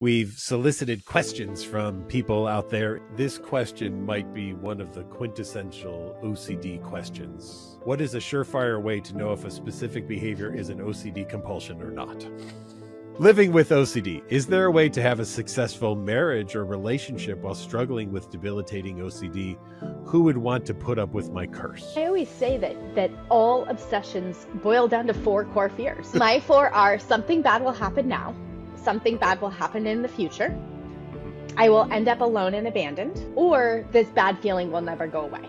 We've solicited questions from people out there. This question might be one of the quintessential OCD questions. What is a surefire way to know if a specific behavior is an OCD compulsion or not? Living with OCD. Is there a way to have a successful marriage or relationship while struggling with debilitating OCD? Who would want to put up with my curse? I always say that all obsessions boil down to 4 core fears. My 4 are: something bad will happen now, something bad will happen in the future, I will end up alone and abandoned, or this bad feeling will never go away.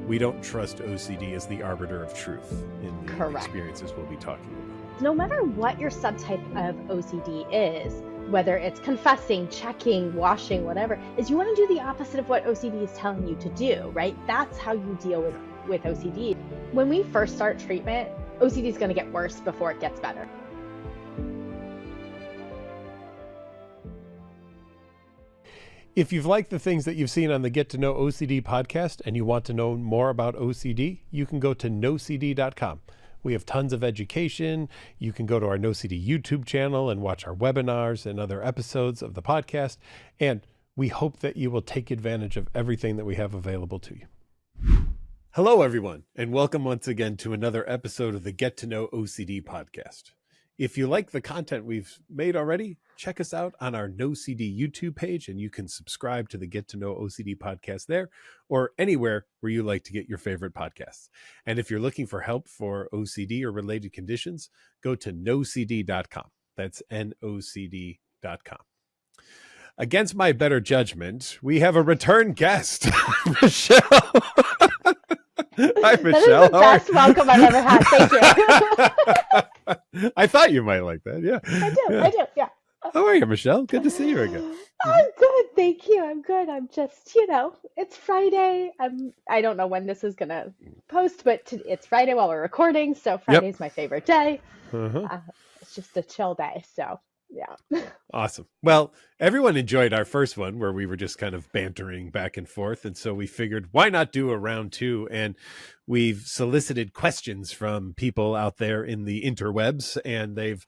We don't trust OCD as the arbiter of truth in the Correct. experiences we'll be talking about. No matter what your subtype of OCD is, whether it's confessing, checking, washing, whatever, is you want to do the opposite of what OCD is telling you to do, right? That's how you deal with OCD. When we first start treatment, OCD is going to get worse before it gets better. If you've liked the things that you've seen on the Get to Know OCD podcast and you want to know more about OCD, you can go to knowcd.com. We have tons of education. You can go to our NoCD YouTube channel and watch our webinars and other episodes of the podcast. And we hope that you will take advantage of everything that we have available to you. Hello, everyone, and welcome once again to another episode of the Get to Know OCD podcast. If you like the content we've made already, check us out on our NoCD YouTube page, and you can subscribe to the Get to Know OCD podcast there or anywhere where you like to get your favorite podcasts. And if you're looking for help for OCD or related conditions, go to knowcd.com. That's NOCD.com. Against my better judgment, we have a return guest, Michelle. Hi, Michelle. That is the best welcome I've ever had. Thank you. I thought you might like that. Yeah. I do. Yeah. How are you, Michelle? Good to see you again. I'm good. Thank you. I'm good. I'm just, it's Friday. I don't know when this is going to post, but it's Friday while we're recording. So Friday's my favorite day. It's just a chill day. So yeah. Awesome. Well, everyone enjoyed our first one where we were just kind of bantering back and forth. And so we figured, why not do a round 2? And we've solicited questions from people out there in the interwebs, and they've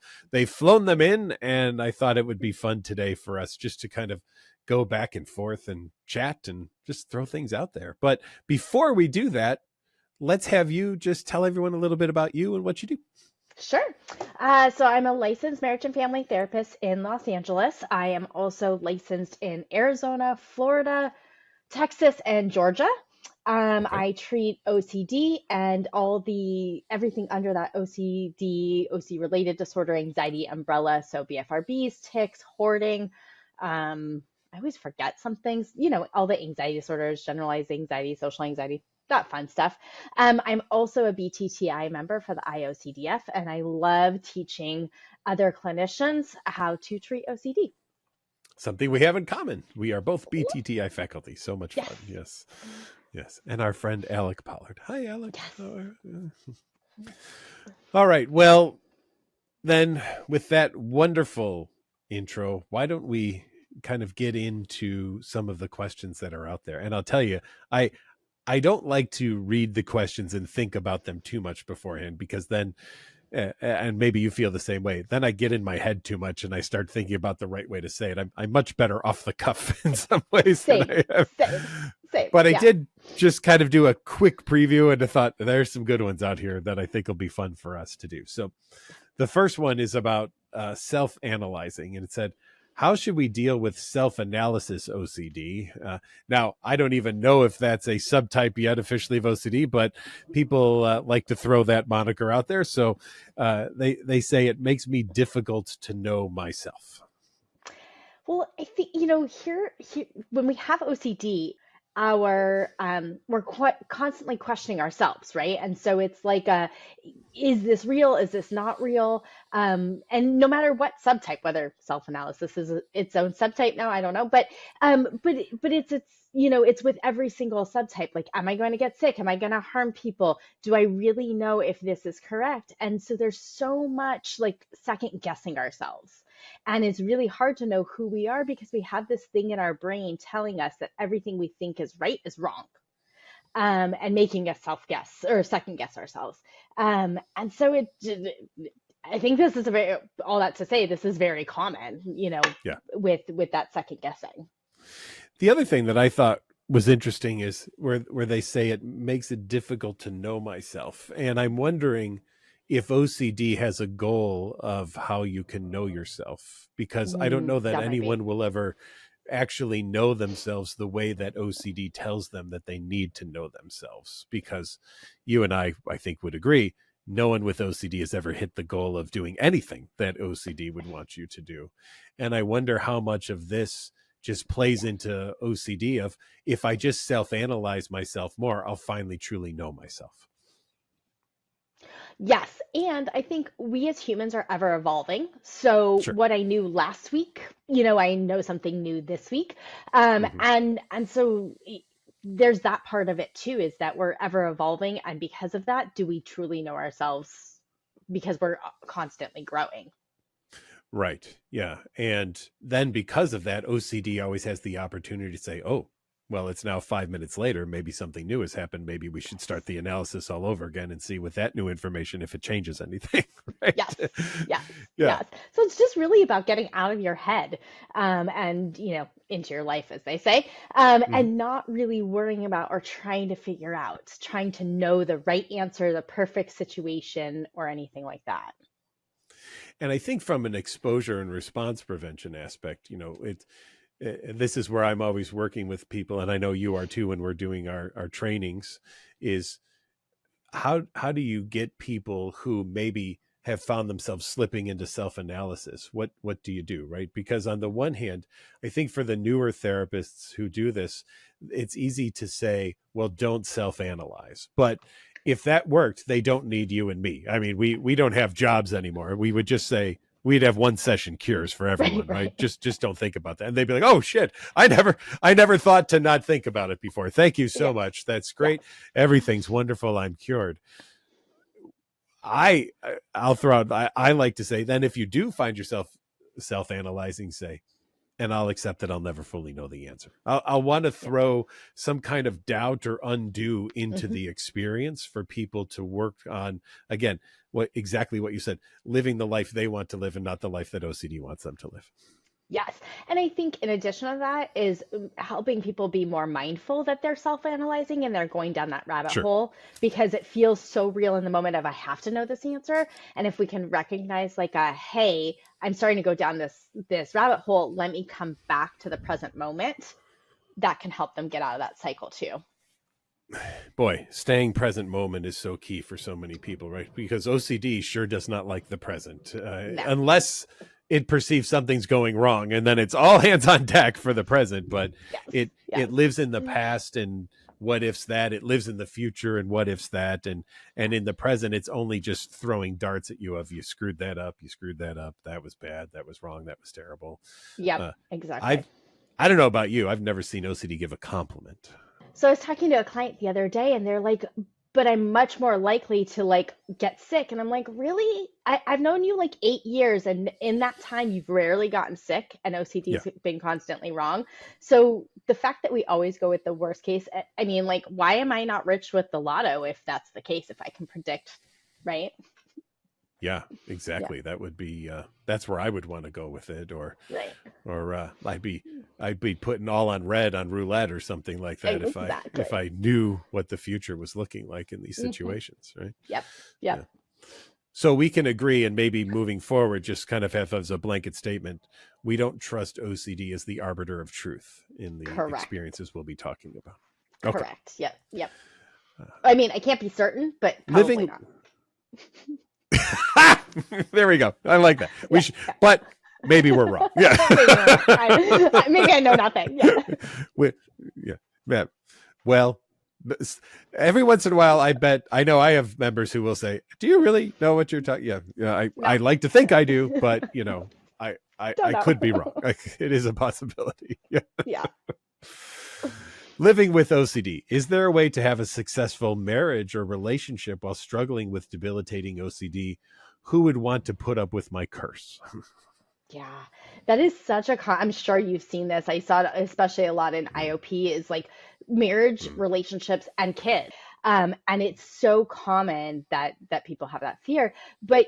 flown them in. And I thought it would be fun today for us just to kind of go back and forth and chat and just throw things out there. But before we do that, let's have you just tell everyone a little bit about you and what you do. Sure. So I'm a licensed marriage and family therapist in Los Angeles. I am also licensed in Arizona, Florida, Texas, and Georgia. Okay. I treat OCD and everything under that OCD, OC related disorder, anxiety umbrella. So BFRBs, tics, hoarding. I always forget some things, all the anxiety disorders, generalized anxiety, social anxiety, that fun stuff. I'm also a BTTI member for the IOCDF, and I love teaching other clinicians how to treat OCD. Something we have in common. We are both BTTI faculty. So much fun. Yes. Yes. And our friend Alec Pollard. Hi, Alec. Yes. All right. Well, then with that wonderful intro, why don't we kind of get into some of the questions that are out there? And I'll tell you, I don't like to read the questions and think about them too much beforehand, because then, and maybe you feel the same way, then I get in my head too much and I start thinking about the right way to say it. I'm much better off the cuff in some ways. Same. But I did just kind of do a quick preview, and I thought there's some good ones out here that I think will be fun for us to do. So the first one is about self-analyzing, and it said, how should we deal with self-analysis OCD? Now, I don't even know if that's a subtype yet officially of OCD, but people like to throw that moniker out there. So they say it makes me difficult to know myself. Well, I think, here when we have OCD, we're constantly questioning ourselves, right? And so it's like, is this real? Is this not real? And no matter what subtype, whether self-analysis is its own subtype now, I don't know, but it's it's with every single subtype. Like, am I going to get sick? Am I going to harm people? Do I really know if this is correct? And so there's so much like second guessing ourselves. And it's really hard to know who we are, because we have this thing in our brain telling us that everything we think is right is wrong, and making us self-guess or second guess ourselves. And so I think this is a very, all that to say, this is very common, Yeah. with that second guessing. The other thing that I thought was interesting is where they say it makes it difficult to know myself. And I'm wondering if OCD has a goal of how you can know yourself, because I don't know that That might be. anyone will ever actually know themselves the way that OCD tells them that they need to know themselves. Because you and I think would agree, no one with OCD has ever hit the goal of doing anything that OCD would want you to do. And I wonder how much of this just plays into OCD of, if I just self-analyze myself more, I'll finally truly know myself. Yes, and I think we as humans are ever evolving. So Sure. what I knew last week, I know something new this week. Mm-hmm. And so there's that part of it too, is that we're ever evolving, and because of that, do we truly know ourselves because we're constantly growing? Right. Yeah. And then because of that, OCD always has the opportunity to say, oh, well, it's now 5 minutes later. Maybe something new has happened. Maybe we should start the analysis all over again and see with that new information if it changes anything. Right. Yes, yes, Yeah. yes. So it's just really about getting out of your head, and into your life, as they say, Mm-hmm. and not really worrying about or trying to figure out, trying to know the right answer, the perfect situation, or anything like that. And I think from an exposure and response prevention aspect, this is where I'm always working with people, and I know you are too when we're doing our trainings, is how do you get people who maybe have found themselves slipping into self-analysis? What do you do, right? Because on the one hand, I think for the newer therapists who do this, it's easy to say, well, don't self-analyze. But if that worked, they don't need you and me. I mean, we don't have jobs anymore. We would just say, we'd have one session cures for Right, everyone, right? right. Just don't think about that. And they'd be like, oh shit, I never thought to not think about it before. Thank you so Yes, much. That's yes. great. Everything's wonderful. I'm cured. I I'll throw out, I like to say, then if you do find yourself self-analyzing, say, and I'll accept that I'll never fully know the answer. I'll want to Yeah. throw some kind of doubt or undo into Hmm. the experience for people to work on, again, exactly what you said, living the life they want to live and not the life that OCD wants them to live. Yes. And I think in addition to that is helping people be more mindful that they're self-analyzing and they're going down that rabbit Sure. hole, because it feels so real in the moment of, I have to know this answer. And if we can recognize, like, hey, I'm starting to go down this rabbit hole, let me come back to the present moment, that can help them get out of that cycle too. Boy, staying present moment is so key for so many people, right? Because OCD sure does not like the present, No. unless it perceives something's going wrong, and then it's all hands on deck for the present. But Yes. it Yes. lives in the past and what ifs that. It lives in the future and what ifs that. And in the present, it's only just throwing darts at you of, you screwed that up, you screwed that up, that was bad, that was wrong, that was terrible. Yep, Uh, exactly. I don't know about you. I've never seen OCD give a compliment. So I was talking to a client the other day, and they're like, but I'm much more likely to like get sick. And I'm like, really? I've known you like 8 years, and in that time you've rarely gotten sick, and Yeah. OCD's been constantly wrong. So the fact that we always go with the worst case, I mean, like, why am I not rich with the lotto if that's the case, if I can predict, right? Yeah, Yeah, exactly. That would be, that's where I would want to go with it, right. or I'd be putting all on red on roulette or something like that if Exactly. I knew what the future was looking like in these Hmm. situations, right? Yep. Yeah. Yep. So we can agree, and maybe moving forward, just kind of have as a blanket statement, we don't trust OCD as the arbiter of truth in the Correct. experiences we'll be talking about. Okay. Correct. Yep. Yep. Uh, I mean, I can't be certain, but probably living. not. There we go. I like that. We Yeah. should, but maybe we're wrong. Yeah. Maybe we're wrong. Maybe I know nothing. Yeah. we, yeah. Yeah. Well, every once in a while, I know I have members who will say, "Do you really know what you're talking?" Yeah. Yeah. No, I like to think I do, but don't I could be know. wrong. It is a possibility. Yeah. Yeah. Living with OCD. Is there a way to have a successful marriage or relationship while struggling with debilitating OCD? Who would want to put up with my curse? Yeah. That is such a I'm sure you've seen this. I saw it especially a lot in IOP, is like marriage, Mm, relationships, and kids. And it's so common that people have that fear. But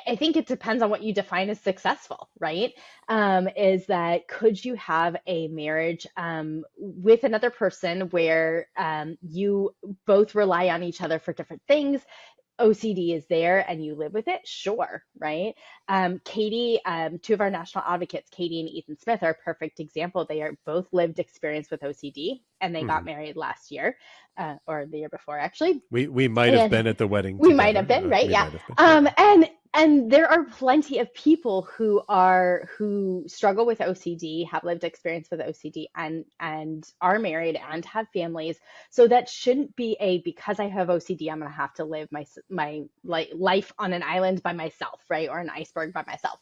I think it depends on what you define as successful, right? Is that could you have a marriage with another person where you both rely on each other for different things? OCD is there and you live with it, sure, right? Katie, two of our national advocates, Katie and Ethan Smith, are a perfect example. They are both lived experience with OCD, and they got Mhm. married last year, or the year before, actually. We might have And been at the wedding we might have together. been, right? We Yeah. might have been. Yeah. And there are plenty of people who struggle with OCD, have lived experience with OCD, and are married and have families. So that shouldn't be a because I have OCD, I'm going to have to live my life on an island by myself, right, or an iceberg by myself.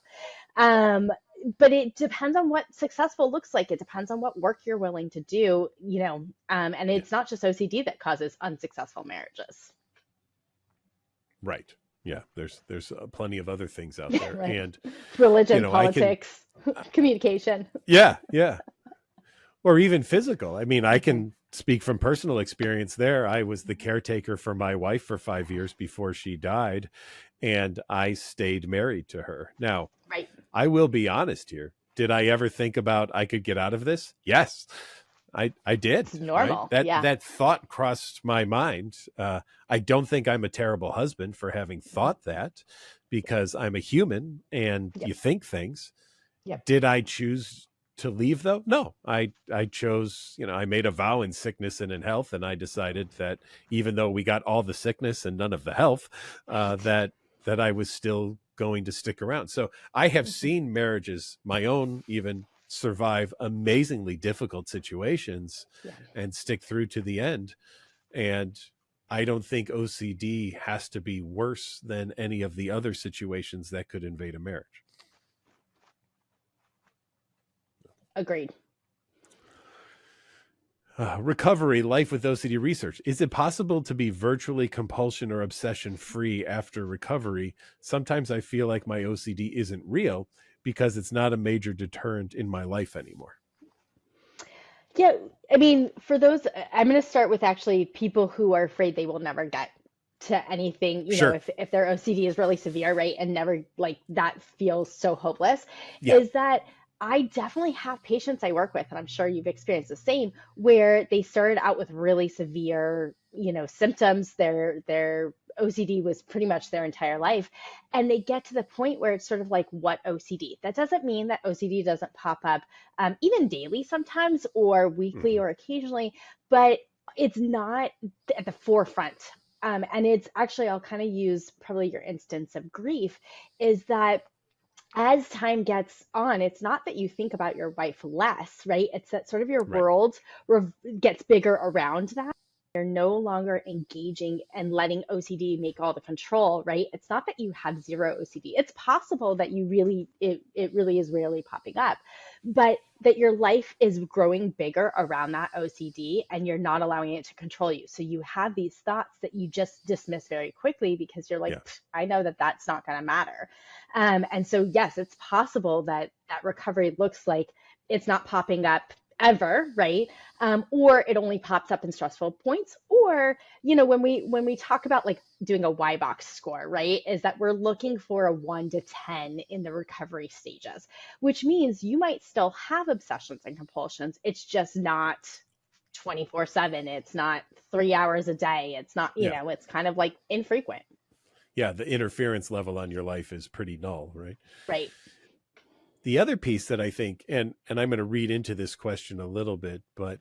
Um, but it depends on what successful looks like. It depends on what work you're willing to do, and Yeah. it's not just OCD that causes unsuccessful marriages. Right. Yeah. There's plenty of other things out there. Right. And, Religion, I can, politics, communication. yeah, yeah. Or even physical. I mean, I can speak from personal experience there. I was the caretaker for my wife for 5 years before she died, and I stayed married to her. Now, Right. I will be honest here. Did I ever think about I could get out of this? Yes, I did. It's Right. normal. That Yeah. that thought crossed my mind. I don't think I'm a terrible husband for having thought that, because I'm a human and Yep. you think things. Yep. Did I choose to leave though? No, I chose, I made a vow in sickness and in health, and I decided that even though we got all the sickness and none of the health, that I was still going to stick around. So I have seen marriages, my own even, survive amazingly difficult situations Yeah. and stick through to the end. And I don't think OCD has to be worse than any of the other situations that could invade a marriage. Agreed. Recovery, life with OCD research. Is it possible to be virtually compulsion or obsession free after recovery? Sometimes I feel like my OCD isn't real because it's not a major deterrent in my life anymore. Yeah. I mean, for those, I'm going to start with actually people who are afraid they will never get to anything, Sure. if their OCD is really severe, right? And never like that feels so hopeless, Yeah. is that I definitely have patients I work with, and I'm sure you've experienced the same, where they started out with really severe, symptoms. Their OCD was pretty much their entire life. And they get to the point where it's sort of like, what OCD? That doesn't mean that OCD doesn't pop up even daily sometimes, or weekly, Mhm. or occasionally, but it's not at the forefront. And it's actually, I'll kind of use probably your instance of grief, is that as time gets on, it's not that you think about your wife less, right? It's that sort of your Right. world gets bigger around that. You're no longer engaging and letting OCD make all the control, right? It's not that you have zero OCD. It's possible that it really is rarely popping up, but that your life is growing bigger around that OCD and you're not allowing it to control you. So you have these thoughts that you just dismiss very quickly because you're like, Yeah. I know that that's not going to matter. And so, yes, it's possible that that recovery looks like it's not popping up ever, right? Or it only pops up in stressful points. Or, when we talk about like doing a Y box score, right, is that we're looking for a 1 to 10 in the recovery stages, which means you might still have obsessions and compulsions. It's just not 24/7. It's not 3 hours a day. It's not, Yeah. it's kind of like infrequent. Yeah. The interference level on your life is pretty null, right? Right. The other piece that I think, and I'm going to read into this question a little bit, but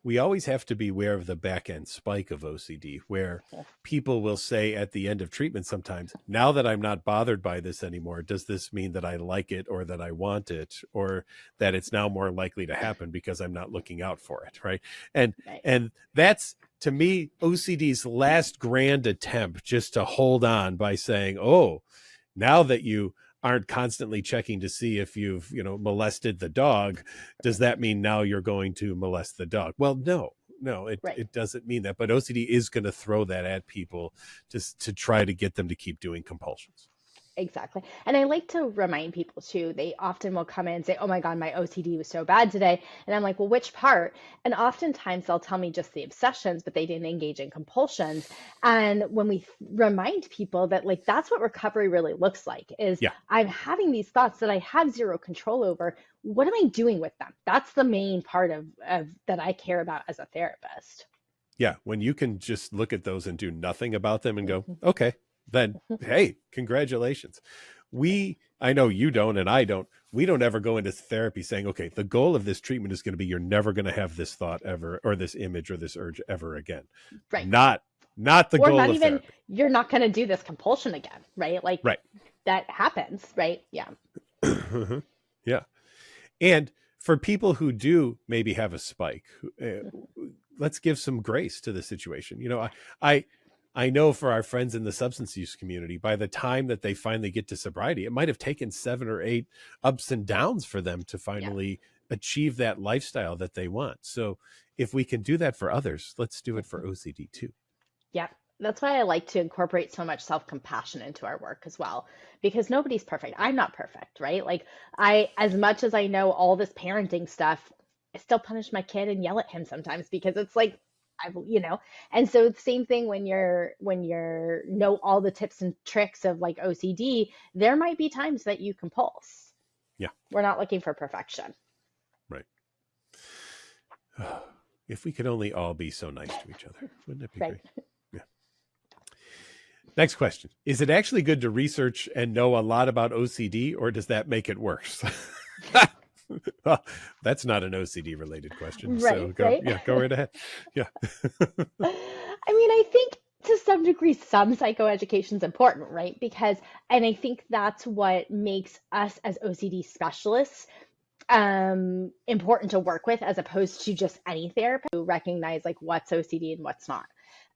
we always have to be aware of the back end spike of OCD, where people will say at the end of treatment sometimes, now that I'm not bothered by this anymore, does this mean that I like it or that I want it, or that it's now more likely to happen because I'm not looking out for it, right? And Right. and that's, to me, OCD's last grand attempt just to hold on by saying, oh, now that you aren't constantly checking to see if you've, molested the dog, does that mean now you're going to molest the dog? Well, no, Right. it doesn't mean that. But OCD is going to throw that at people just to try to get them to keep doing compulsions. Exactly. And I like to remind people too, they often will come in and say, oh my God, my OCD was so bad today. And I'm like, well, which part? And oftentimes they'll tell me just the obsessions, but they didn't engage in compulsions. And when we remind people that, like, that's what recovery really looks like, is Yeah. I'm having these thoughts that I have zero control over. What am I doing with them? That's the main part of that I care about as a therapist. Yeah. When you can just look at those and do nothing about them and go, Mhm. okay, then, hey, congratulations. I know you don't, and I don't, we don't ever go into therapy saying, okay, the goal of this treatment is going to be, you're never going to have this thought ever, or this image or this urge ever again. Right. Not, not the Or goal not of even, therapy. you're not going to do this compulsion again, right? Like Right. that happens, right? Yeah. Yeah. And for people who do maybe have a spike, let's give some grace to the situation. I, I know for our friends in the substance use community, by the time that they finally get to sobriety, it might have taken 7 or 8 ups and downs for them to Yeah. finally achieve that lifestyle that they want. So if we can do that for others, let's do it for OCD too. Yeah. That's why I like to incorporate so much self-compassion into our work as well, because nobody's perfect. I'm not perfect, right? Like as much as I know all this parenting stuff, I still punish my kid and yell at him sometimes because it's like and so the same thing when you're know all the tips and tricks of like OCD, there might be times that you compulse. Yeah. We're not looking for perfection. Right. If we could only all be so nice to each other, wouldn't it be Right. great? Yeah. Next question. Is it actually good to research and know a lot about OCD, or does that make it worse? Well, that's not an OCD related question. So Right, right. go right ahead. Yeah. I mean, I think to some degree, some psychoeducation is important, right? And I think that's what makes us as OCD specialists important to work with, as opposed to just any therapist who recognize like what's OCD and what's not.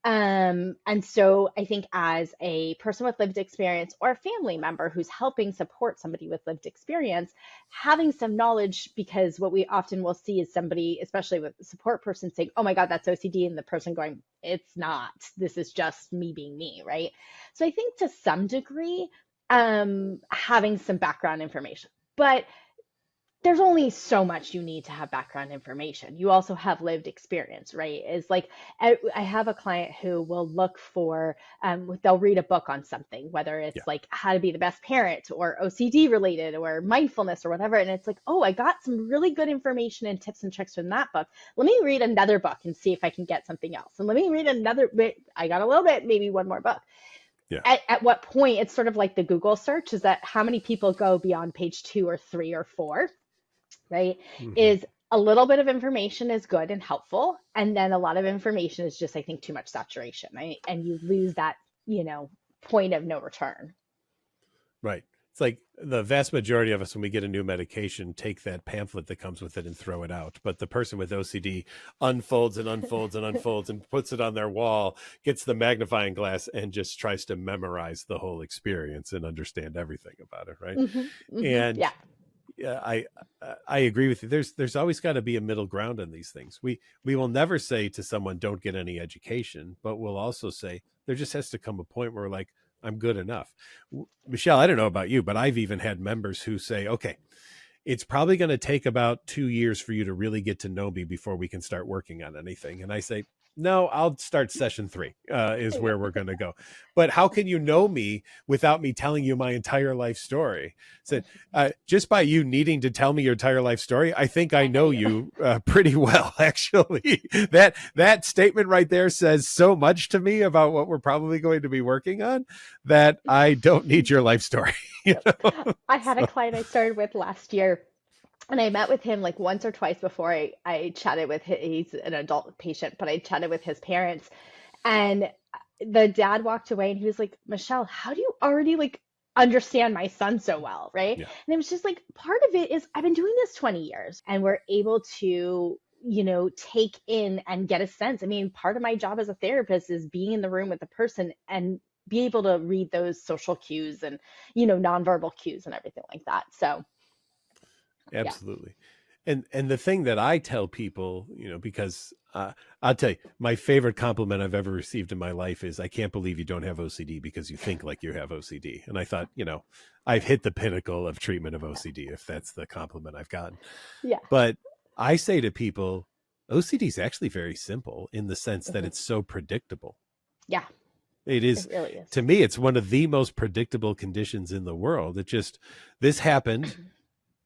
And so I think as a person with lived experience or a family member who's helping support somebody with lived experience, having some knowledge, because what we often will see is somebody, especially with a support person, saying, oh my God, that's OCD. And the person going, it's not, this is just me being me, right? So I think to some degree, having some background information. But there's only so much you need to have background information. You also have lived experience, right? Is like I have a client who will look for, they'll read a book on something, whether Yeah. it's like how to be the best parent or OCD related or mindfulness or whatever. And it's like, oh, I got some really good information and tips and tricks from that book. Let me read another book and see if I can get something else. And let me read another bit. I got a little bit, maybe one more book. Yeah. At what point, it's sort of like the Google search, is that how many people go beyond page 2 or 3 or 4, right? Mm-hmm. Is a little bit of information is good and helpful. And then a lot of information is just, I think, too much saturation, right? And you lose that, point of no return. Right. It's like the vast majority of us, when we get a new medication, take that pamphlet that comes with it and throw it out. But the person with OCD unfolds and unfolds and unfolds and puts it on their wall, gets the magnifying glass, and just tries to memorize the whole experience and understand everything about it. Right. And Yeah. I agree with you. There's always got to be a middle ground on these things. We will never say to someone, don't get any education, but we'll also say there just has to come a point where we're like, I'm good enough. Michelle, I don't know about you, but I've even had members who say, okay, it's probably going to take about 2 years for you to really get to know me before we can start working on anything. And I say, no, I'll start session 3 is where we're going to go. But how can you know me without me telling you my entire life story? So just by you needing to tell me your entire life story, I think I know you pretty well, actually. That statement right there says so much to me about what we're probably going to be working on that I don't need your life story. I had a client I started with last year, and I met with him like once or twice before I chatted with he's an adult patient, but I chatted with his parents. And the dad walked away and he was like, Michelle, how do you already like understand my son so well? Right. Yeah. And it was just like, part of it is I've been doing this 20 years and we're able to, take in and get a sense. I mean, part of my job as a therapist is being in the room with the person and be able to read those social cues and, nonverbal cues and everything like that. So absolutely. And the thing that I tell people, because I'll tell you, my favorite compliment I've ever received in my life is, I can't believe you don't have OCD because you think like you have OCD. And I thought, I've hit the pinnacle of treatment of OCD, if that's the compliment I've gotten. Yeah. But I say to people, OCD is actually very simple in the sense that it's so predictable. Yeah. It is, It really is. to me, it's one of the most predictable conditions in the world. This happened.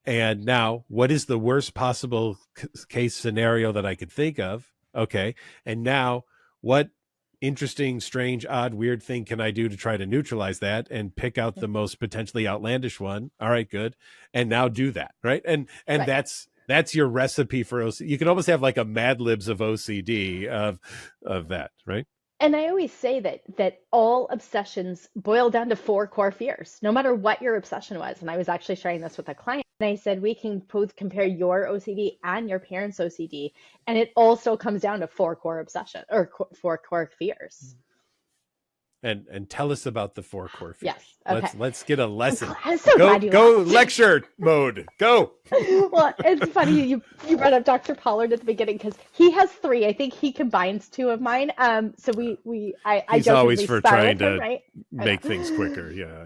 And now, what is the worst possible case scenario that I could think of? Okay. And now, what interesting, strange, odd, weird thing can I do to try to neutralize that and pick out the most potentially outlandish one? All right, good. And now do that. Right. And Right. that's your recipe for OCD. You can almost have like a Mad Libs of OCD of that. Right. And I always say that all obsessions boil down to 4 core fears, no matter what your obsession was. And I was actually sharing this with a client, and I said we can both compare your OCD and your parents' OCD, and it all still comes down to 4 core obsession or 4 core fears. And tell us about the 4 core fears. Yes. Okay. Let's get a lesson. I'm so glad you go laughed. lecture mode. Go. Well, it's funny you brought up Dr. Pollard at the beginning because he has 3. I think he combines 2 of mine. So I He's always jokingly for spar trying with him, to right? make things quicker. Yeah.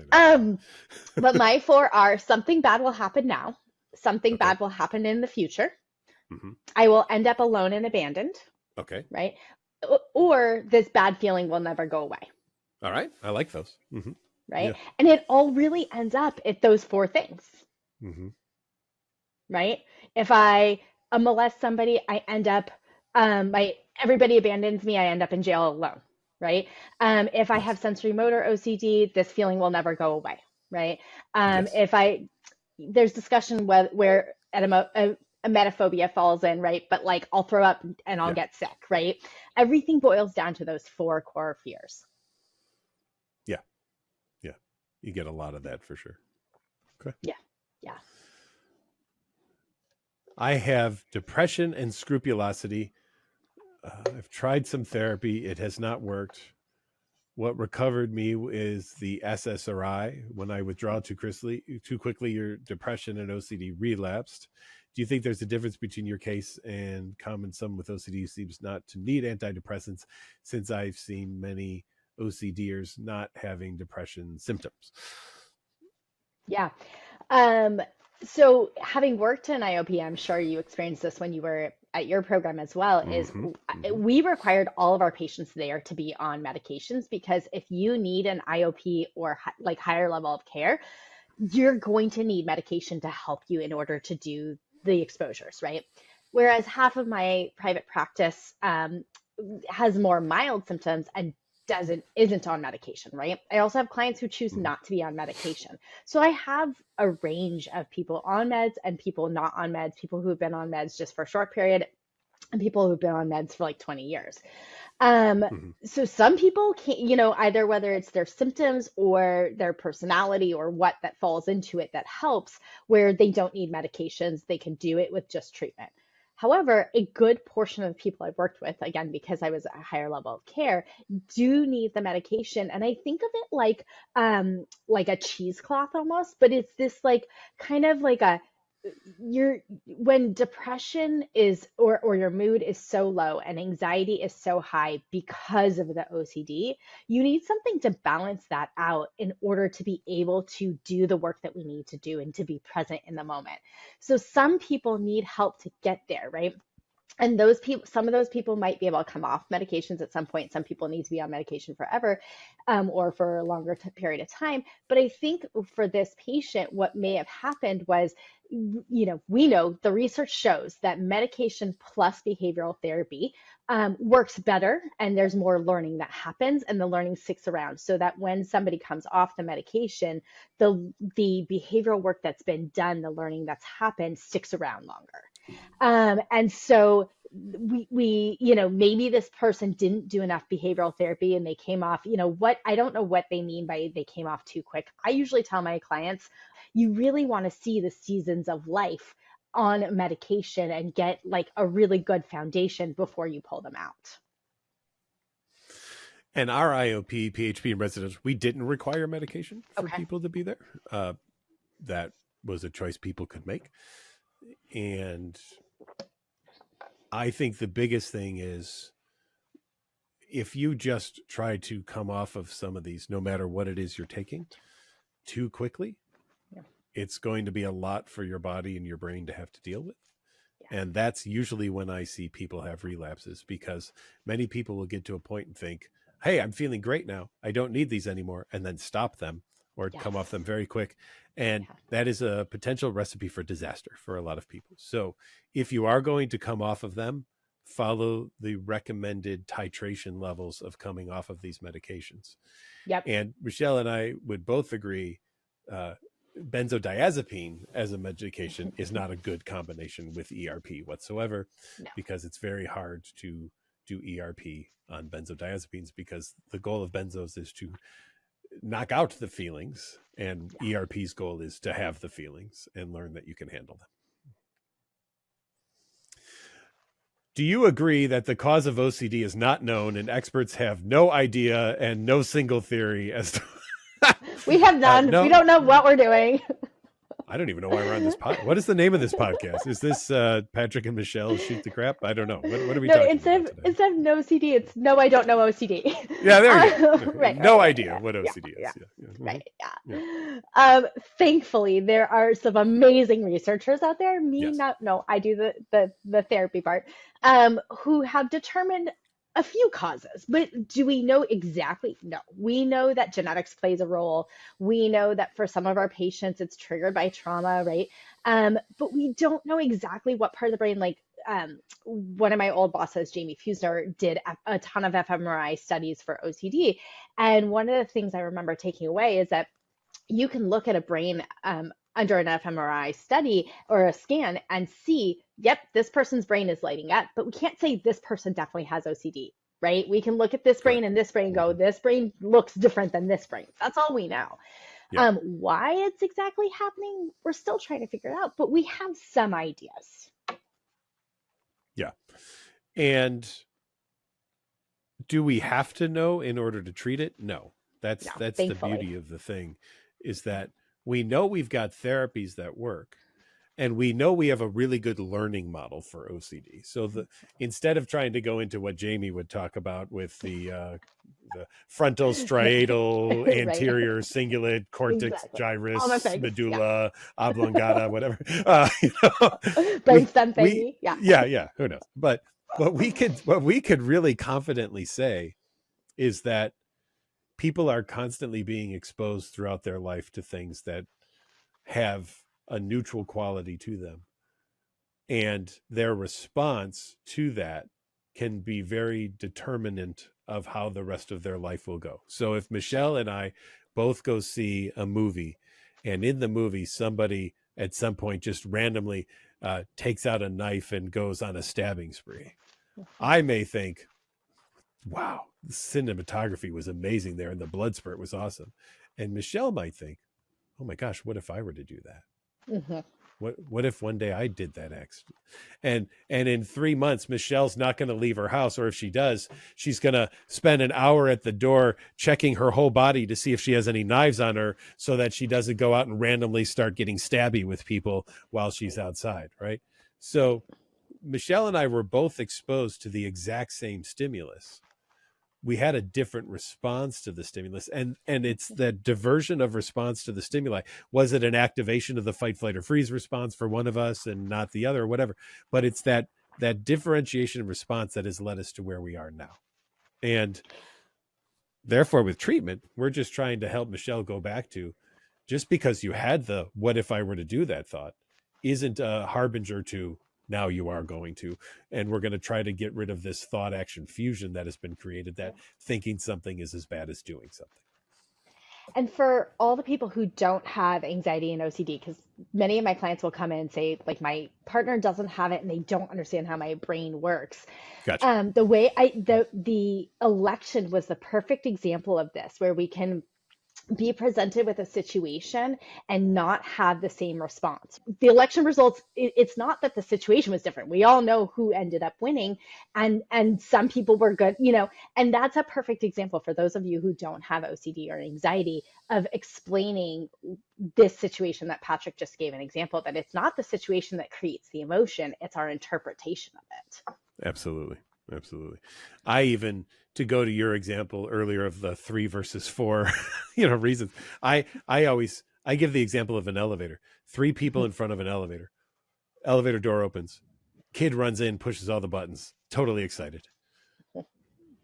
But my 4 are: something bad will happen now, something Okay. bad will happen in the future, Mhm. I will end up alone and abandoned, Okay. right? Or this bad feeling will never go away, All right. I like those. Mm-hmm. right? Yeah. And it all really ends up at those 4 things, Mm-hmm. right? If I molest somebody, I end up, everybody abandons me, I end up in jail alone, right? If I have sensory motor OCD, this feeling will never go away, right? Yes. There's discussion where emetophobia falls in, right? But like I'll throw up and I'll get sick, right? Everything boils down to those 4 core fears. Yeah. Yeah. You get a lot of that for sure. Okay. Yeah. Yeah. I have depression and scrupulosity. I've tried some therapy. It has not worked. What recovered me is the SSRI. When I withdraw too quickly, your depression and OCD relapsed. Do you think there's a difference between your case and some with OCD who seems not to need antidepressants, since I've seen many OCDers not having depression symptoms? Yeah. So having worked in IOP, I'm sure you experienced this when you were at your program as well, is we required all of our patients there to be on medications, because if you need an IOP or like higher level of care, you're going to need medication to help you in order to do the exposures, right? Whereas half of my private practice has more mild symptoms and isn't on medication, right? I also have clients who choose not to be on medication. So I have a range of people on meds and people not on meds, people who've been on meds just for a short period, and people who've been on meds for like 20 years. So some people can't, either whether it's their symptoms or their personality or what that falls into it that helps, where they don't need medications, they can do it with just treatment. However, a good portion of the people I've worked with, again, because I was at a higher level of care, do need the medication. And I think of it like a cheesecloth almost, but it's this like kind of like when depression is or your mood is so low and anxiety is so high because of the OCD, you need something to balance that out in order to be able to do the work that we need to do and to be present in the moment. So some people need help to get there, right? And some of those people might be able to come off medications at some point. Some people need to be on medication forever, or for a longer period of time. But I think for this patient, what may have happened was, we know the research shows that medication plus behavioral therapy works better, and there's more learning that happens, and the learning sticks around, so that when somebody comes off the medication, the behavioral work that's been done, the learning that's happened, sticks around longer. And so we maybe this person didn't do enough behavioral therapy and they came off, I don't know what they mean by they came off too quick. I usually tell my clients, you really want to see the seasons of life on medication and get like a really good foundation before you pull them out. And our IOP, PHP, and residents, we didn't require medication for people to be there. That was a choice people could make. And I think the biggest thing is if you just try to come off of some of these, no matter what it is you're taking, too quickly, Yeah. it's going to be a lot for your body and your brain to have to deal with. Yeah. And that's usually when I see people have relapses, because many people will get to a point and think, hey, I'm feeling great now, I don't need these anymore, and then stop them or come off Yes. them very quick. And Yeah. that is a potential recipe for disaster for a lot of people. So if you are going to come off of them, follow the recommended titration levels of coming off of these medications. Yep. And Michelle and I would both agree, uh, benzodiazepine as a medication is not a good combination with ERP whatsoever, No. because it's very hard to do ERP on benzodiazepines, because the goal of benzos is to knock out the feelings, and Yeah. ERP's goal is to have the feelings and learn that you can handle them. Do you agree that the cause of OCD is not known and experts have no idea and no single theory as to We have none. no, We don't know what we're doing. I don't even know why we're on this What is the name of this podcast? Is this Patrick and Michelle shoot the crap? I don't know. What are we No, talking about today? instead of no OCD, it's no, I don't know OCD. Yeah, there you go. Right, No right, idea what yeah, OCD yeah, is. Yeah. right, Yeah. yeah. Thankfully, there are some amazing researchers out there. Me, Yes. not no, I do the therapy part. Who have determined a few causes, but do we know exactly? No, we know that genetics plays a role. We know that for some of our patients, it's triggered by trauma, right? But we don't know exactly what part of the brain, like one of my old bosses, Jamie Fusner, did a ton of fMRI studies for OCD. And one of the things I remember taking away is that you can look at a brain under an fMRI study or a scan and see, yep, this person's brain is lighting up, but we can't say this person definitely has OCD, right? We can look at this brain Correct. and this brain and go, this brain looks different than this brain. That's all we know. Yeah. Why it's exactly happening, we're still trying to figure it out, but we have some ideas. Yeah. And do we have to know in order to treat it? No. That's the thankfully. beauty of the thing, is that we know we've got therapies that work, and we know we have a really good learning model for OCD. So instead of trying to go into what Jamie would talk about with the frontal striatal Right. anterior cingulate cortex Exactly. gyrus medulla Yeah. oblongata, whatever, Brainstem thingy. yeah, who knows? But what we could really confidently say is that people are constantly being exposed throughout their life to things that have a neutral quality to them, and their response to that can be very determinant of how the rest of their life will go. So if Michelle and I both go see a movie, and in the movie somebody at some point just randomly takes out a knife and goes on a stabbing spree, I may think, wow, the cinematography was amazing there and the blood spurt was awesome. And Michelle might think, oh my gosh, what if I were to do that? Mm-hmm. What if one day I did that accident? And in 3 months, Michelle's not going to leave her house, or if she does, she's going to spend an hour at the door checking her whole body to see if she has any knives on her, so that she doesn't go out and randomly start getting stabby with people while she's outside, right? So Michelle and I were both exposed to the exact same stimulus. We had a different response to the stimulus, and it's the diversion of response to the stimuli. Was it an activation of the fight, flight, or freeze response for one of us and not the other, or whatever? But it's that differentiation of response that has led us to where we are now. And therefore, with treatment, we're just trying to help Michelle go back to, just because you had the what if I were to do that thought isn't a harbinger to now you are going to. And we're going to try to get rid of this thought action fusion that has been created, that thinking something is as bad as doing something. And for all the people who don't have anxiety and OCD, because many of my clients will come in and say, like, my partner doesn't have it and they don't understand how my brain works. Gotcha. The way the election was the perfect example of this, where we can be presented with a situation and not have the same response. The election results, it's not that the situation was different. We all know who ended up winning, and some people were good, and that's a perfect example for those of you who don't have OCD or anxiety, of explaining this situation that Patrick just gave an example, that it's not the situation that creates the emotion, it's our interpretation of it. Absolutely. Absolutely. I even, to go to your example earlier of the 3 versus 4, reasons, I give the example of an elevator. 3 people in front of an elevator door opens, kid runs in, pushes all the buttons, totally excited.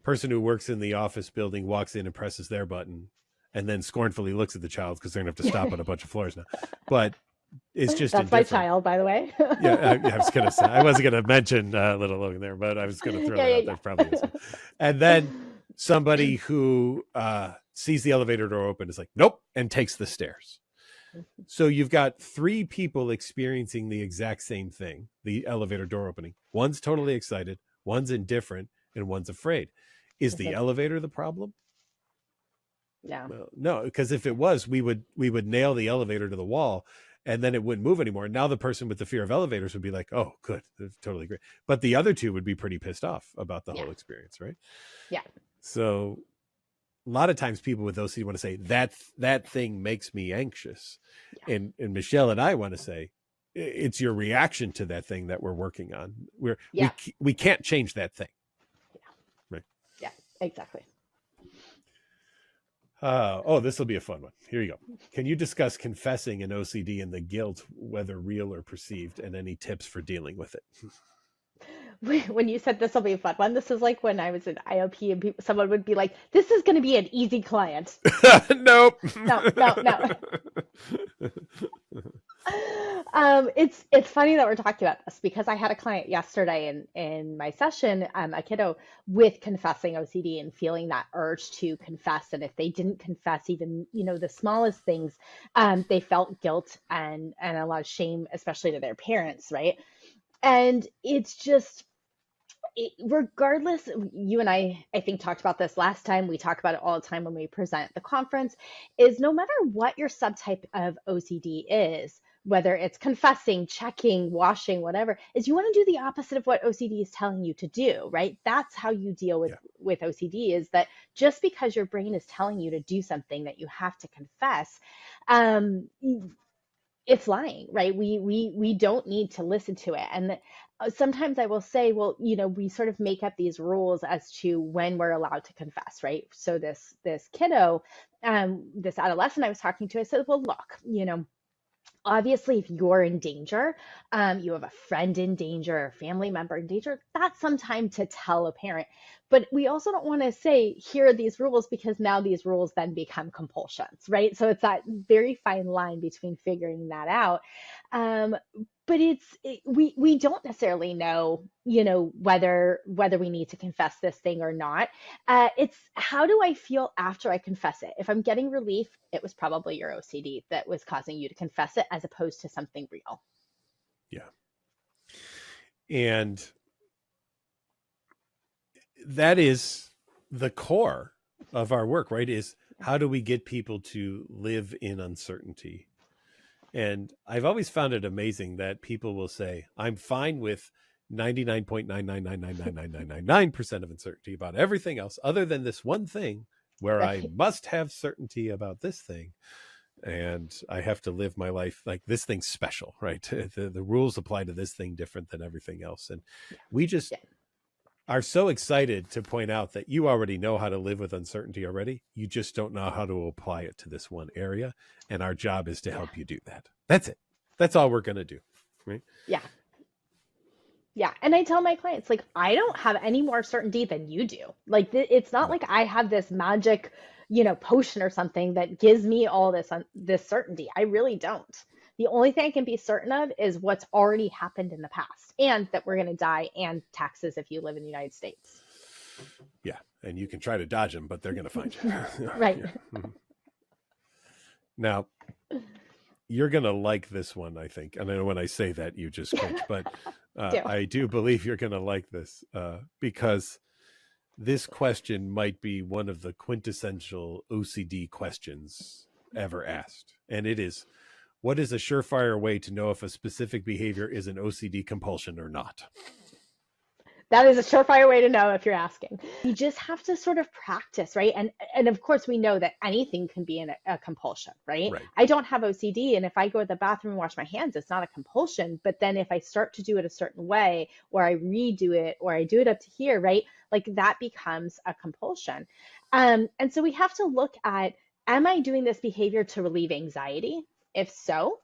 Person who works in the office building walks in and presses their button and then scornfully looks at the child because they're gonna have to stop on a bunch of floors now. But it's just That's indifferent. my child, by the way. Yeah, I was gonna say, I wasn't gonna mention little Logan there, but I was gonna throw that out there. Probably is. And then somebody who sees the elevator door open is like, nope, and takes the stairs. So you've got 3 people experiencing the exact same thing, the elevator door opening. One's totally excited, one's indifferent, and one's afraid. Is the elevator the problem? Yeah. Well, no, because if it was, we would nail the elevator to the wall and then it wouldn't move anymore. Now the person with the fear of elevators would be like, oh, good, that's totally great. But the other 2 would be pretty pissed off about the whole experience, right? Yeah. So a lot of times people with OCD want to say that thing makes me anxious. Yeah. And Michelle and I want to say, it's your reaction to that thing that we're working on. We can't change that thing. Yeah. Right. Yeah, exactly. This will be a fun one. Here you go. Can you discuss confessing an OCD and the guilt, whether real or perceived, and any tips for dealing with it? When you said this will be a fun one, this is like when I was in IOP and someone would be like, this is going to be an easy client. Nope. No. It's funny that we're talking about this because I had a client yesterday in my session, a kiddo with confessing OCD and feeling that urge to confess. And if they didn't confess even, the smallest things, they felt guilt and a lot of shame, especially to their parents, right? And it's just, regardless, you and I think talked about this last time. We talk about it all the time when we present at the conference, is no matter what your subtype of OCD is, whether it's confessing, checking, washing, whatever, is you want to do the opposite of what OCD is telling you to do, right? That's how you deal with OCD, is that just because your brain is telling you to do something that you have to confess, it's lying, right? We don't need to listen to it. And sometimes I will say, well, we sort of make up these rules as to when we're allowed to confess, right? So this kiddo, this adolescent I was talking to, I said, well, look, obviously, if you're in danger, you have a friend in danger, a family member in danger, that's some time to tell a parent. But we also don't want to say, here are these rules, because now these rules then become compulsions, right? So it's that very fine line between figuring that out. But we don't necessarily know, whether we need to confess this thing or not. It's, how do I feel after I confess it? If I'm getting relief, it was probably your OCD that was causing you to confess it, as opposed to something real. Yeah. And that is the core of our work, right? Is how do we get people to live in uncertainty? And I've always found it amazing that people will say, I'm fine with 99.9999999% of uncertainty about everything else other than this one thing where I must have certainty about this thing. And I have to live my life like this thing's special, right? The rules apply to this thing different than everything else. And we just are so excited to point out that you already know how to live with uncertainty already. You just don't know how to apply it to this one area. And our job is to help you do that. That's it. That's all we're going to do. Right? Yeah. Yeah. And I tell my clients, like, I don't have any more certainty than you do. Like, it's not like I have this magic, potion or something that gives me all this certainty. I really don't. The only thing I can be certain of is what's already happened in the past, and that we're going to die, and taxes if you live in the United States. Yeah. And you can try to dodge them, but they're going to find you. Right. Now, you're going to like this one, I think. And I know when I say that, you just cringe, but I do believe you're going to like this because this question might be one of the quintessential OCD questions ever asked. And it is, what is a surefire way to know if a specific behavior is an OCD compulsion or not? That is a surefire way to know if you're asking. You just have to sort of practice, right? And of course we know that anything can be a compulsion, right? Right. I don't have OCD, and if I go to the bathroom and wash my hands, it's not a compulsion. But then if I start to do it a certain way, or I redo it, or I do it up to here, right? Like that becomes a compulsion. And so we have to look at, am I doing this behavior to relieve anxiety? If so,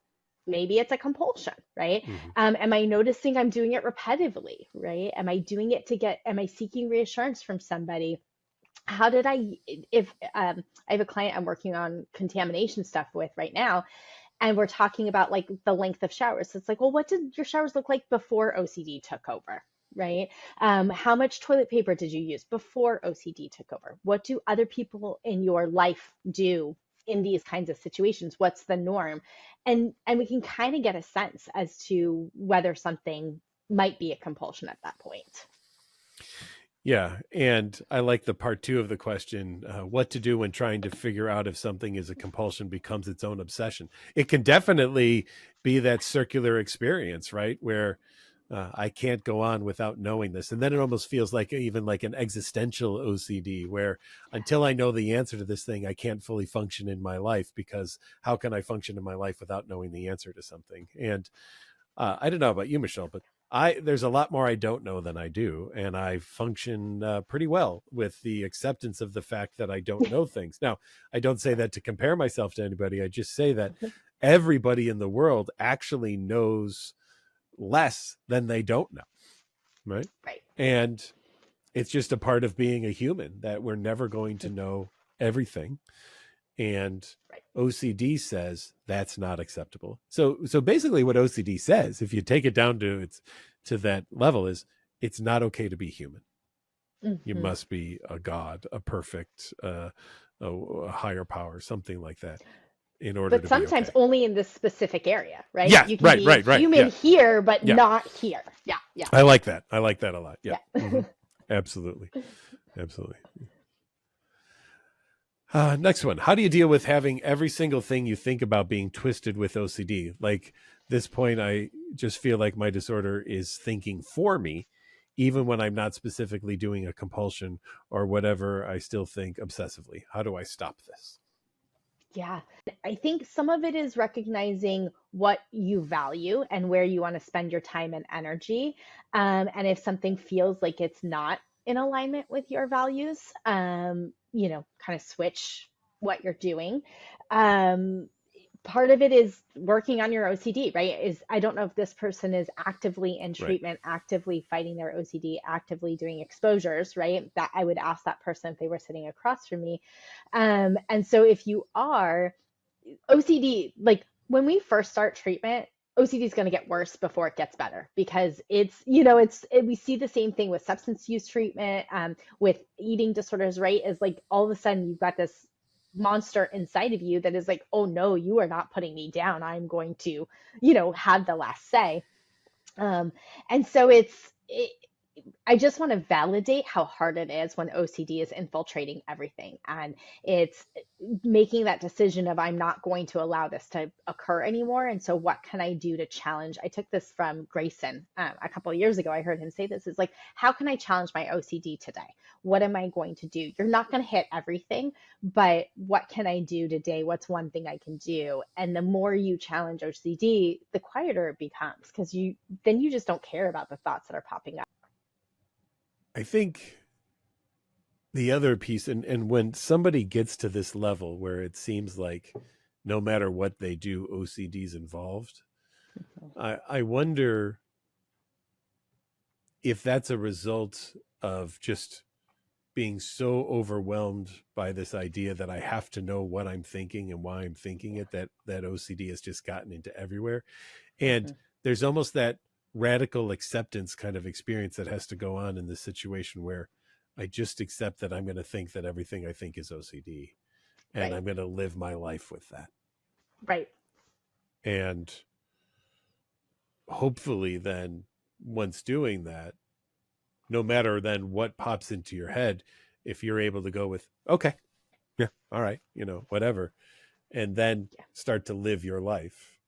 maybe it's a compulsion, right? Hmm. Am I noticing I'm doing it repetitively, right? Am I doing it to get, am I seeking reassurance from somebody? How did I, if I have a client I'm working on contamination stuff with right now, and we're talking about like the length of showers. So it's like, well, what did your showers look like before OCD took over? Right? How much toilet paper did you use before OCD took over? What do other people in your life do in these kinds of situations? What's the norm? And we can kind of get a sense as to whether something might be a compulsion at that point. Yeah. And I like the part two of the question, what to do when trying to figure out if something is a compulsion becomes its own obsession. It can definitely be that circular experience, right? Where I can't go on without knowing this. And then it almost feels like even like an existential OCD where until I know the answer to this thing, I can't fully function in my life, because how can I function in my life without knowing the answer to something? And I don't know about you, Michelle, but there's a lot more I don't know than I do, and I function pretty well with the acceptance of the fact that I don't know things. Now, I don't say that to compare myself to anybody. I just say that everybody in the world actually knows less than they don't know, right? Right. And it's just a part of being a human that we're never going to know everything. And Right. OCD says that's not acceptable. So basically what OCD says, if you take it down to that level, is it's not okay to be human. You Mm-hmm. must be a god, a perfect a higher power, something like that, in order But to be sometimes okay. only in this specific area, right? Yes, You can right, be right. human Yeah. here, but Yeah. not here. Yeah, yeah, I like that. I like that a lot. Yeah. yeah. Hmm. Absolutely. Absolutely. Next one. How do you deal with having every single thing you think about being twisted with OCD? Like this point, I just feel like my disorder is thinking for me, even when I'm not specifically doing a compulsion or whatever. I still think obsessively. How do I stop this? Yeah. I think some of it is recognizing what you value and where you want to spend your time and energy. And if something feels like it's not in alignment with your values, kind of switch what you're doing. Um, Part of it is working on your OCD, right? Is I don't know if this person is actively in Right. treatment, actively fighting their OCD, actively doing exposures, right? That I would ask that person if they were sitting across from me. And so if you are OCD, like when we first start treatment, OCD is going to get worse before it gets better because we see the same thing with substance use treatment, with eating disorders, right? Is like all of a sudden you've got this monster inside of you that is like, oh no, you are not putting me down. I'm going to, have the last say. Um, and so I just want to validate how hard it is when OCD is infiltrating everything and it's making that decision of I'm not going to allow this to occur anymore. And so, what can I do to challenge? I took this from Grayson a couple of years ago. I heard him say this is like, how can I challenge my OCD today? What am I going to do? You're not going to hit everything, but what can I do today? What's one thing I can do? And the more you challenge OCD, the quieter it becomes because you just don't care about the thoughts that are popping up. I think the other piece, and when somebody gets to this level where it seems like no matter what they do, OCD's involved, I wonder if that's a result of just being so overwhelmed by this idea that I have to know what I'm thinking and why I'm thinking it, that OCD has just gotten into everywhere. And Mhm. there's almost that radical acceptance kind of experience that has to go on in this situation where I just accept that I'm going to think that everything I think is OCD, and Right, I'm going to live my life with that. right. And hopefully then, once doing that, no matter then what pops into your head, if you're able to go with, okay, yeah, all right, whatever, and then Yeah, start to live your life,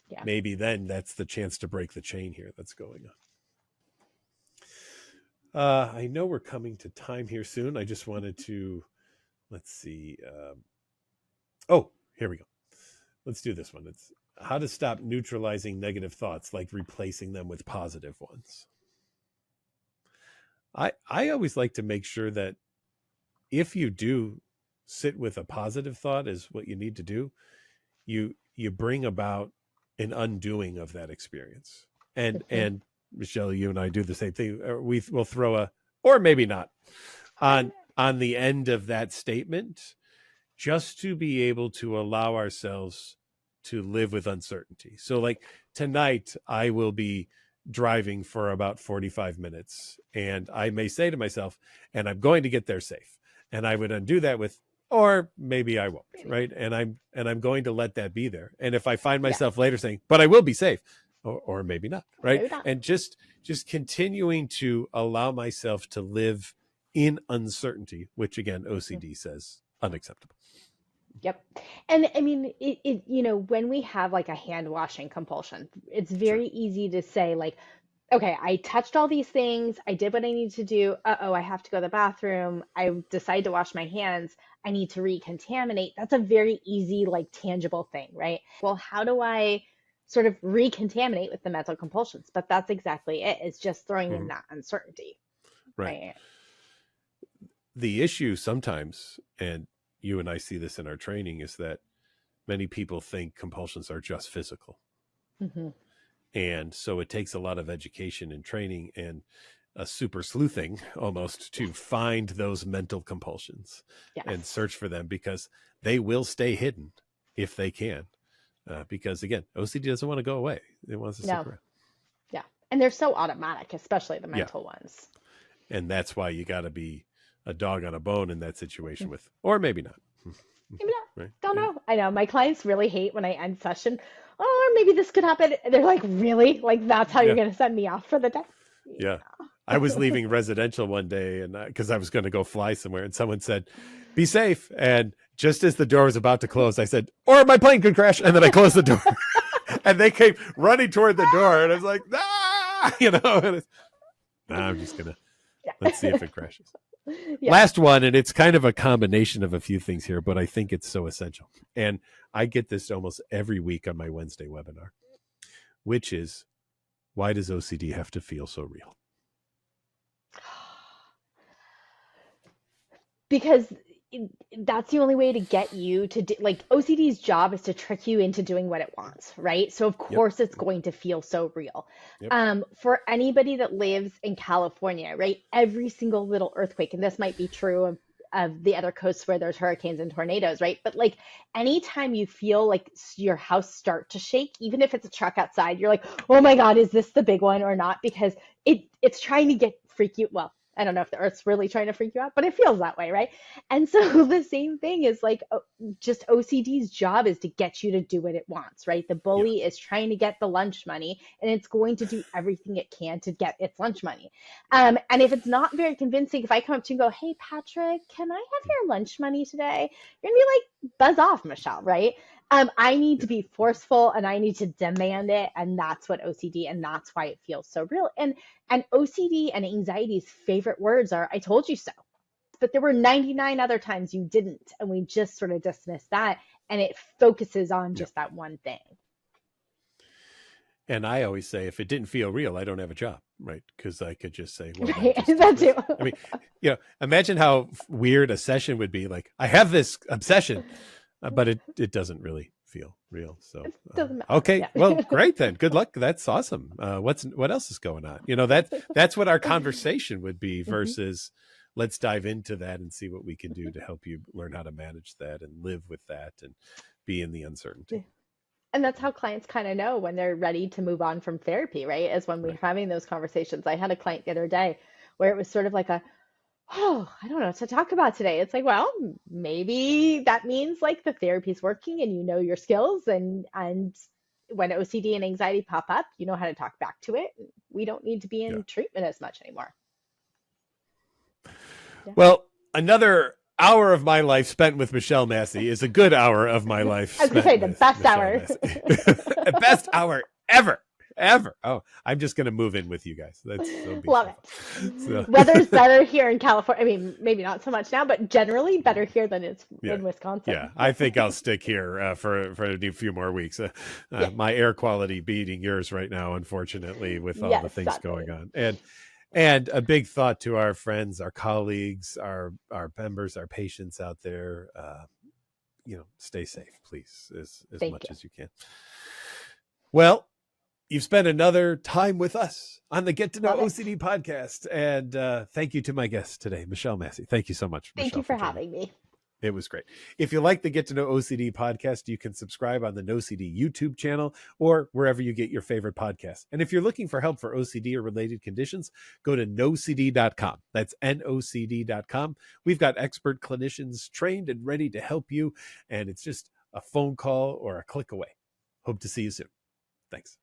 yeah. maybe then that's the chance to break the chain here that's going I know we're coming to time here soon. I just wanted to, let's see. Oh, here we go. Let's do this one. It's how to stop neutralizing negative thoughts, like replacing them with positive ones. I always like to make sure that if you do sit with a positive thought is what you need to do, you bring about an undoing of that experience. And Michelle, you and I do the same thing. We will throw a, or maybe not, on the end of that statement, just to be able to allow ourselves to live with uncertainty. So like tonight, I will be driving for about 45 minutes and I may say to myself, and I'm going to get there safe. And I would undo that with, or maybe I won't, right? And I'm going to let that be there. And if I find myself later saying, but I will be safe, or maybe not, right? Maybe not. And just continuing to allow myself to live in uncertainty, which again, OCD says unacceptable. Yep. And I mean, it you know, when we have like a hand washing compulsion, it's very easy to say like, okay, I touched all these things. I did what I need to do. Uh-oh, I have to go to the bathroom. I decide to wash my hands. I need to recontaminate. That's a very easy, like tangible thing, right? Well, how do I sort of recontaminate with the mental compulsions? But that's exactly it. It's just throwing in that uncertainty. Right. The issue sometimes, and you and I see this in our training, is that many people think compulsions are just physical. Mm-hmm. And so it takes a lot of education and training and a super sleuthing almost to find those mental compulsions and search for them, because they will stay hidden if they can. Because again, OCD doesn't want to go away. It wants to stick around. Yeah. And they're so automatic, especially the mental ones. And that's why you got to be a dog on a bone in that situation with, or maybe not. Maybe not. Right? Don't know. I know my clients really hate when I end session. Oh, maybe this could happen. They're like, really? Like, that's how you're going to send me off for the day? Yeah. I was leaving residential one day and because I was going to go fly somewhere, and someone said, be safe. And just as the door was about to close, I said, or my plane could crash. And then I closed the door and they came running toward the door. And I was like, you know, and I'm just going to, let's see if it crashes. Last one, and it's kind of a combination of a few things here, but I think it's so essential. And I get this almost every week on my Wednesday webinar, which is, why does OCD have to feel so real? Because that's the only way to get you to do, like, OCD's job is to trick you into doing what it wants, right? So of course it's going to feel so real. For anybody that lives in California, right? Every single little earthquake, and this might be true of the other coasts where there's hurricanes and tornadoes, right? But like anytime you feel like your house start to shake, even if it's a truck outside, you're like, oh my God, is this the big one or not? Because it's trying to freak you. Well, I don't know if the earth's really trying to freak you out, but it feels that way, right? And so the same thing is like, just OCD's job is to get you to do what it wants, right? The bully is trying to get the lunch money, and it's going to do everything it can to get its lunch money. And if it's not very convincing, if I come up to you and go, hey, Patrick, can I have your lunch money today? You're gonna be like, buzz off, Michelle, right? I need to be forceful and I need to demand it. And that's what OCD, and that's why it feels so real. And OCD and anxiety's favorite words are, I told you so. But there were 99 other times you didn't. And we just sort of dismiss that. And it focuses on just that one thing. And I always say, if it didn't feel real, I don't have a job, right? Because I could just say, well, that too. I mean, you know, imagine how weird a session would be. Like, I have this obsession, but it doesn't really feel real. So okay, well, great then. Good luck. That's awesome. What else is going on? You know, that's what our conversation would be versus let's dive into that and see what we can do to help you learn how to manage that and live with that and be in the uncertainty. And that's how clients kind of know when they're ready to move on from therapy, right? Is when we're having those conversations. I had a client the other day where it was sort of like I don't know what to talk about today. It's like, well, maybe that means like the therapy's working and you know your skills, and when OCD and anxiety pop up, you know how to talk back to it. We don't need to be in treatment as much anymore. Well, another hour of my life spent with Michelle Massey is a good hour of my life. I was going to say the best hour. The best hour ever. ever. Oh, I'm just going to move in with you guys. That'll be Love so it. fun. So, Weather's better here in California. I mean, maybe not so much now, but generally better here than it's yeah. in Yeah, Wisconsin. I think I'll stick here for a few more weeks. Yeah. My air quality beating yours right now, unfortunately, with all the Yes, things going sadly. on. And a big thought to our friends, our colleagues, our members, our patients out there. Stay safe, please, as Thank much you. as you can. Well, you've spent another time with us on the Get to Know Love it. OCD podcast, and thank you to my guest today, Michelle Massey. Thank you so much, Thank Michelle, you for for joining. having me. It was great. If you like the Get to Know OCD podcast, you can subscribe on the NoCD YouTube channel or wherever you get your favorite podcasts. And if you're looking for help for OCD or related conditions, go to nocd.com. That's nocd.com. We've got expert clinicians trained and ready to help you, and it's just a phone call or a click away. Hope to see you soon. Thanks.